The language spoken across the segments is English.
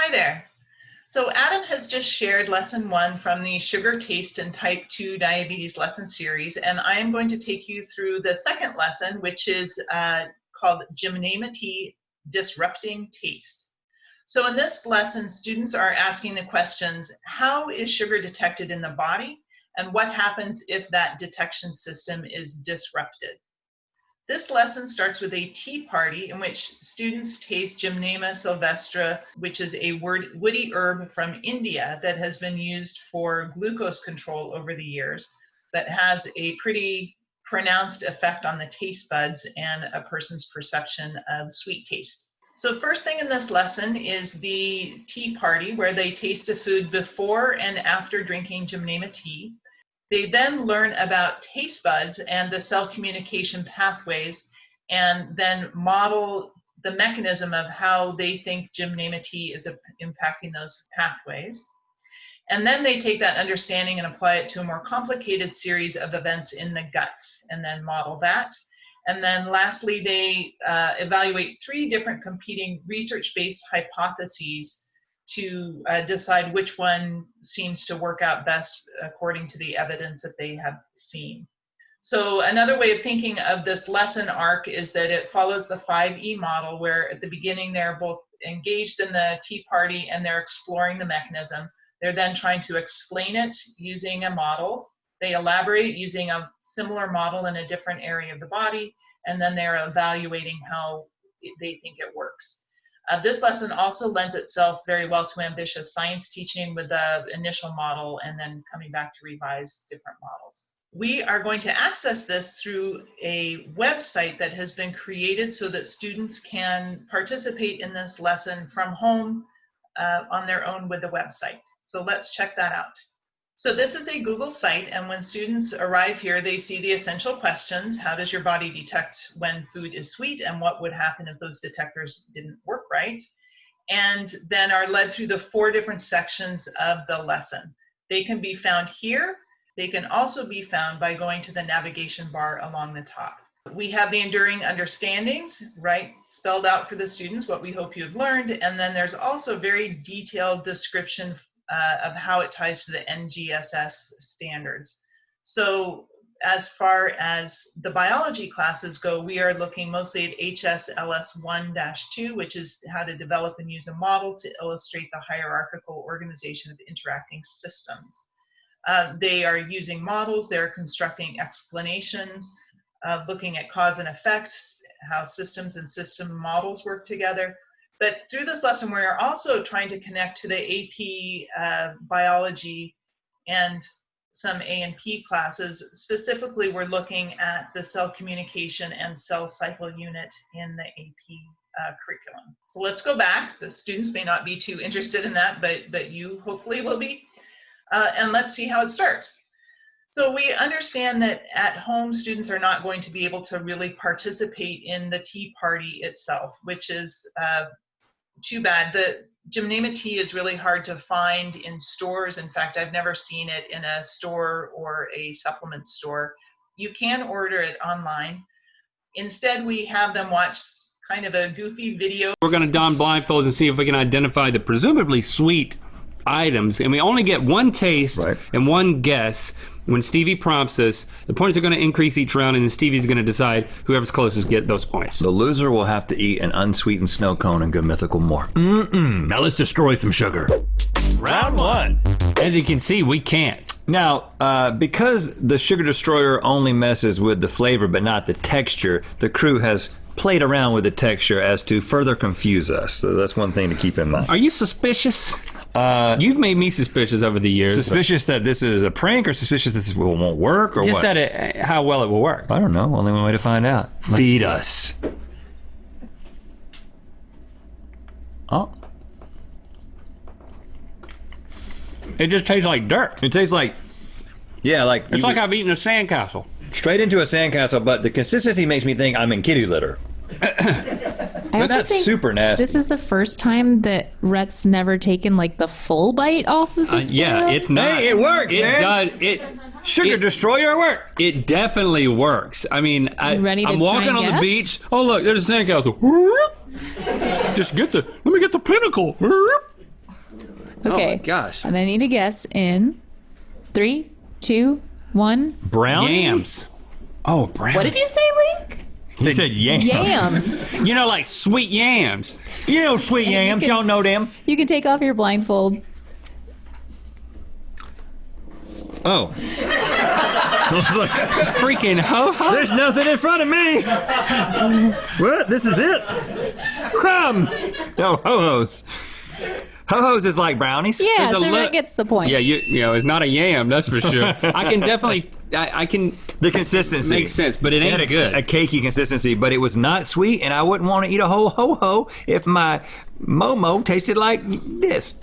Hi there. So Adam has just shared lesson 1 from the Sugar Taste and Type 2 Diabetes lesson series, and I am going to take you through the second lesson, which is called Gymnema Tea, Disrupting Taste. So in this lesson, students are asking the questions, how is sugar detected in the body, and what happens if that detection system is disrupted? This lesson starts with a tea party in which students taste Gymnema sylvestre, which is a woody herb from India that has been used for glucose control over the years, that has a pretty pronounced effect on the taste buds and a person's perception of sweet taste. So first thing in this lesson is the tea party, where they taste a food before and after drinking Gymnema tea. They then learn about taste buds and the cell communication pathways, and then model the mechanism of how they think Gymnema tea is impacting those pathways. And then they take that understanding and apply it to a more complicated series of events in the gut, and then model that. And then lastly, they evaluate 3 different competing research-based hypotheses to decide which one seems to work out best according to the evidence that they have seen. So another way of thinking of this lesson arc is that it follows the 5E model, where at the beginning they're both engaged in the tea party and they're exploring the mechanism. They're then trying to explain it using a model. They elaborate using a similar model in a different area of the body, and then they're evaluating how they think it works. This lesson also lends itself very well to ambitious science teaching with the initial model and then coming back to revise different models. We are going to access this through a website that has been created so that students can participate in this lesson from home on their own with the website. So let's check that out. So this is a Google site, and when students arrive here, they see the essential questions. How does your body detect when food is sweet, and what would happen if those detectors didn't work right? And then are led through the 4 different sections of the lesson. They can be found here. They can also be found by going to the navigation bar along the top. We have the enduring understandings, right, spelled out for the students, what we hope you've learned. And then there's also very detailed description of how it ties to the NGSS standards. So as far as the biology classes go, we are looking mostly at HSLS 1-2, which is how to develop and use a model to illustrate the hierarchical organization of interacting systems. They are using models, they're constructing explanations, looking at cause and effect, how systems and system models work together. But through this lesson, we're also trying to connect to the AP biology and some A&P classes. Specifically, we're looking at the cell communication and cell cycle unit in the AP curriculum. So let's go back. The students may not be too interested in that, but you hopefully will be. And let's see how it starts. So we understand that at home, students are not going to be able to really participate in the tea party itself, which is too bad. The Gymnema tea is really hard to find in stores. In fact, I've never seen it in a store or a supplement store. You can order it online. Instead, we have them watch kind of a goofy video. We're going to don blindfolds and see if we can identify the presumably sweet items, and we only get one taste and one guess. When Stevie prompts us, the points are going to increase each round, and then Stevie's going to decide whoever's closest get those points. The loser will have to eat an unsweetened snow cone and go mythical more. Now let's destroy some sugar. Round 1. As you can see, we can't. Now, because the Sugar Destroyer only messes with the flavor but not the texture, the crew has played around with the texture as to further confuse us. So that's one thing to keep in mind. Are you suspicious? You've made me suspicious over the years. Suspicious that this is a prank, or suspicious that this won't work, or just what? That how well it will work. I don't know. Only one way to find out. Feed us. Oh. It just tastes like dirt. It tastes like, yeah, like... It's like I've eaten a sandcastle. Straight into a sandcastle, but the consistency makes me think I'm in kitty litter. But that's super nasty. This is the first time that Rhett's never taken like the full bite off of the spoon. Yeah, it's not. Hey, it works, man. It Sugar Destroyer works. It definitely works. I mean, I'm walking on the beach. Oh, look, there's a sandcastle. Let me get the pinnacle. Okay. Oh my gosh. And I need a guess in 3, 2, 1. Brownie? Yams. Oh, brown. What did you say, Link? He said yams. Yams. You know, like sweet yams. You know sweet yams. Y'all know them. You can take off your blindfold. Oh. I was like, Freaking ho-ho. there's nothing in front of me. What? This is it? Crumb. No, ho-hos. Ho-hos is like brownies? Yeah, There's a so that gets the point. Yeah, you know, it's not a yam, that's for sure. I can definitely, I can The consistency. make sense, but it It ain't had good. a cakey consistency, but it was not sweet, and I wouldn't want to eat a whole ho-ho if my Momo tasted like this.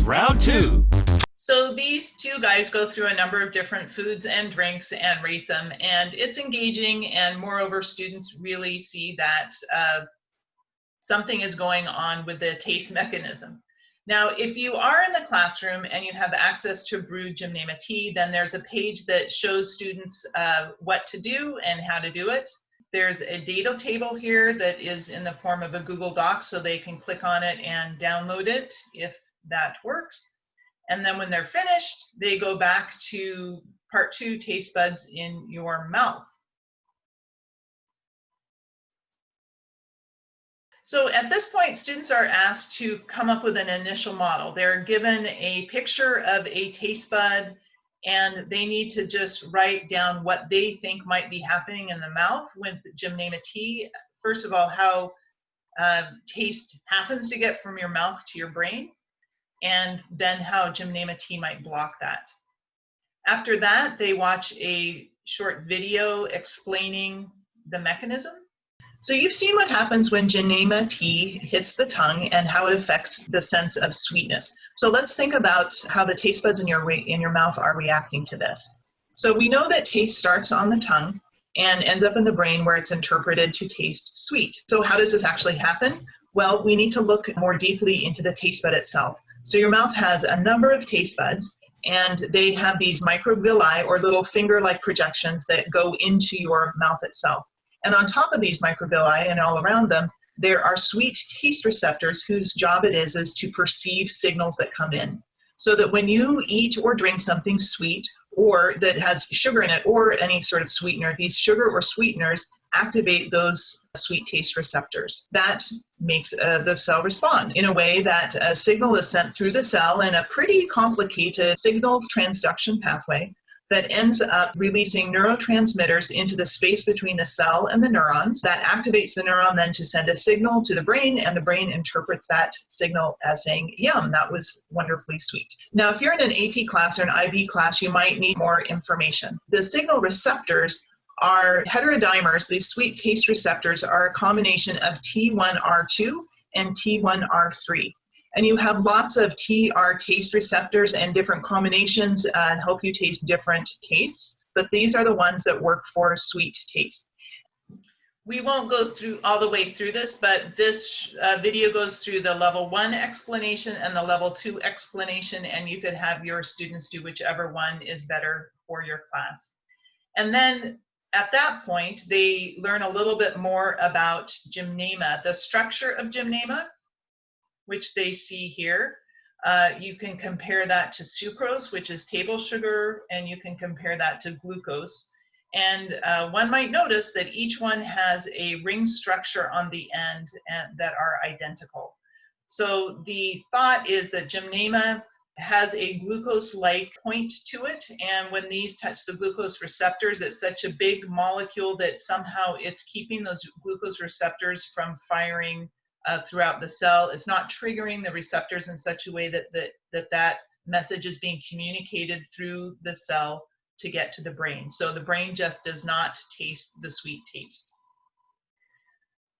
Round 2. So these two guys go through a number of different foods and drinks and rate them, and it's engaging, and moreover, students really see that something is going on with the taste mechanism. Now, if you are in the classroom and you have access to brewed Gymnema tea, then there's a page that shows students what to do and how to do it. There's a data table here that is in the form of a Google Doc, so they can click on it and download it if that works. And then when they're finished, they go back to part 2, taste buds in your mouth. So at this point, students are asked to come up with an initial model. They're given a picture of a taste bud, and they need to just write down what they think might be happening in the mouth with Gymnema tea. First of all, how taste happens to get from your mouth to your brain, and then how Gymnema tea might block that. After that, they watch a short video explaining the mechanism. So you've seen what happens when Gymnema tea hits the tongue and how it affects the sense of sweetness. So let's think about how the taste buds in your mouth are reacting to this. So we know that taste starts on the tongue and ends up in the brain where it's interpreted to taste sweet. So how does this actually happen? Well, we need to look more deeply into the taste bud itself. So your mouth has a number of taste buds, and they have these microvilli, or little finger-like projections that go into your mouth itself. And on top of these microvilli and all around them, there are sweet taste receptors whose job it is to perceive signals that come in. So that when you eat or drink something sweet, or that has sugar in it, or any sort of sweetener, these sugar or sweeteners activate those sweet taste receptors. That makes the cell respond in a way that a signal is sent through the cell in a pretty complicated signal transduction pathway that ends up releasing neurotransmitters into the space between the cell and the neurons. That activates the neuron then to send a signal to the brain, and the brain interprets that signal as saying, yum, that was wonderfully sweet. Now, if you're in an AP class or an IB class, you might need more information. The signal receptors are heterodimers. These sweet taste receptors are a combination of T1R2 and T1R3. And you have lots of TR taste receptors, and different combinations help you taste different tastes, but these are the ones that work for sweet taste. We won't go through all the way through this, but this video goes through the level 1 explanation and the level 2 explanation, and you could have your students do whichever one is better for your class. And then at that point, they learn a little bit more about Gymnema, the structure of Gymnema, which they see here. You can compare that to sucrose, which is table sugar, and you can compare that to glucose. And one might notice that each one has a ring structure on the end and that are identical. So the thought is that Gymnema has a glucose-like point to it, and when these touch the glucose receptors, it's such a big molecule that somehow it's keeping those glucose receptors from firing throughout the cell. It's not triggering the receptors in such a way that message is being communicated through the cell to get to the brain. So the brain just does not taste the sweet taste.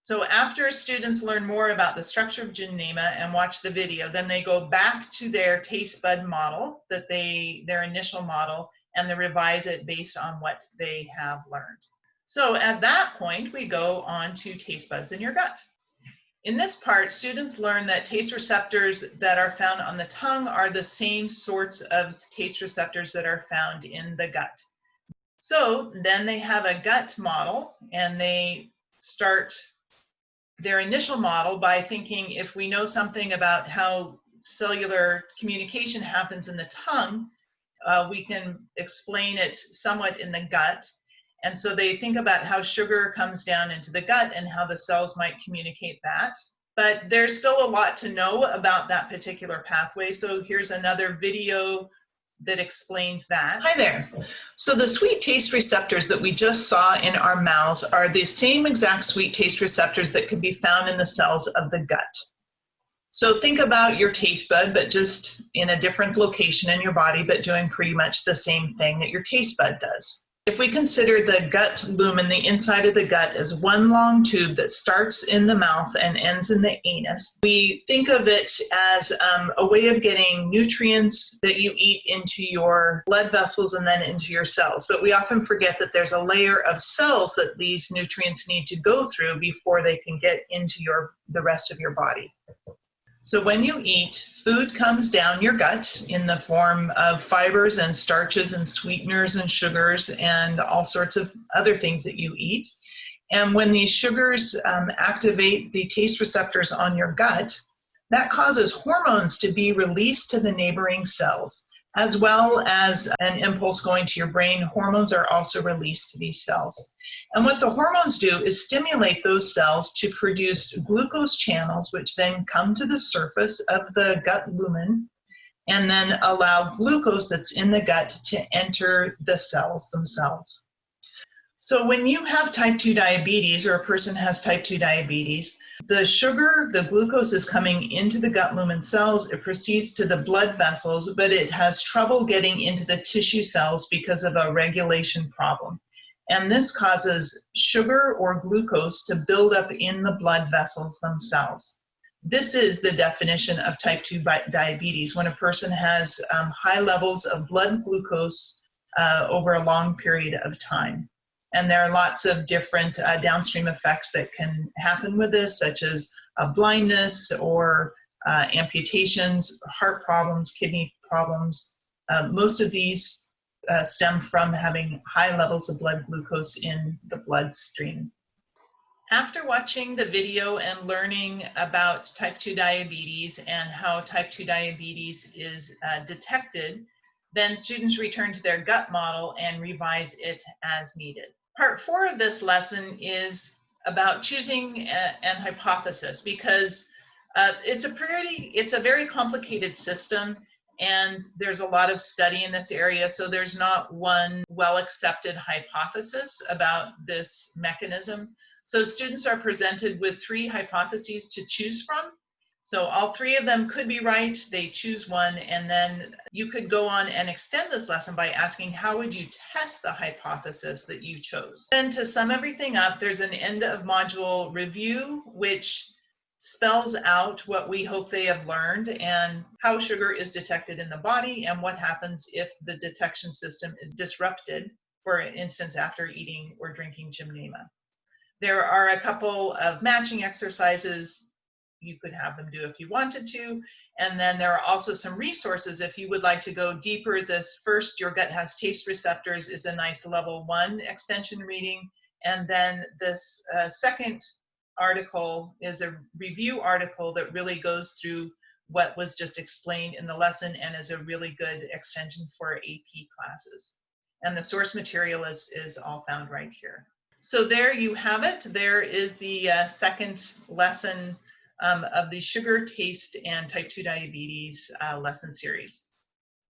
So after students learn more about the structure of Gymnema and watch the video, then they go back to their taste bud model, their initial model, and they revise it based on what they have learned. So at that point, we go on to taste buds in your gut. In this part, students learn that taste receptors that are found on the tongue are the same sorts of taste receptors that are found in the gut. So then they have a gut model, and they start their initial model by thinking, if we know something about how cellular communication happens in the tongue, we can explain it somewhat in the gut. And so they think about how sugar comes down into the gut and how the cells might communicate that. But there's still a lot to know about that particular pathway. So here's another video that explains that. Hi there. So the sweet taste receptors that we just saw in our mouths are the same exact sweet taste receptors that can be found in the cells of the gut. So think about your taste bud, but just in a different location in your body, but doing pretty much the same thing that your taste bud does. If we consider the gut lumen, the inside of the gut, as one long tube that starts in the mouth and ends in the anus, we think of it as a way of getting nutrients that you eat into your blood vessels and then into your cells. But we often forget that there's a layer of cells that these nutrients need to go through before they can get into the rest of your body. So when you eat, food comes down your gut in the form of fibers and starches and sweeteners and sugars and all sorts of other things that you eat. And when these sugars activate the taste receptors on your gut, that causes hormones to be released to the neighboring cells, as well as an impulse going to your brain. Hormones are also released to these cells. And what the hormones do is stimulate those cells to produce glucose channels, which then come to the surface of the gut lumen and then allow glucose that's in the gut to enter the cells themselves. So when you have type 2 diabetes, or a person has type 2 diabetes, the sugar, the glucose, is coming into the gut lumen cells. It proceeds to the blood vessels, but it has trouble getting into the tissue cells because of a regulation problem. And this causes sugar or glucose to build up in the blood vessels themselves. This is the definition of type 2 diabetes, when a person has high levels of blood glucose over a long period of time. And there are lots of different downstream effects that can happen with this, such as blindness or amputations, heart problems, kidney problems. Most of these stem from having high levels of blood glucose in the bloodstream. After watching the video and learning about type 2 diabetes and how type 2 diabetes is detected, then students return to their gut model and revise it as needed. Part 4 of this lesson is about choosing an hypothesis, because it's a very complicated system, and there's a lot of study in this area, so there's not one well-accepted hypothesis about this mechanism. So students are presented with 3 hypotheses to choose from. So all 3 of them could be right. They choose one, and then you could go on and extend this lesson by asking, how would you test the hypothesis that you chose? Then to sum everything up, there's an end of module review, which spells out what we hope they have learned and how sugar is detected in the body and what happens if the detection system is disrupted, for instance, after eating or drinking Gymnema. There are a couple of matching exercises you could have them do if you wanted to. And then there are also some resources if you would like to go deeper. This first, Your Gut Has Taste Receptors, is a nice level 1 extension reading. And then this second article is a review article that really goes through what was just explained in the lesson and is a really good extension for AP classes. And the source material is all found right here. So there you have it. There is the second lesson of the sugar, taste, and type 2 diabetes lesson series.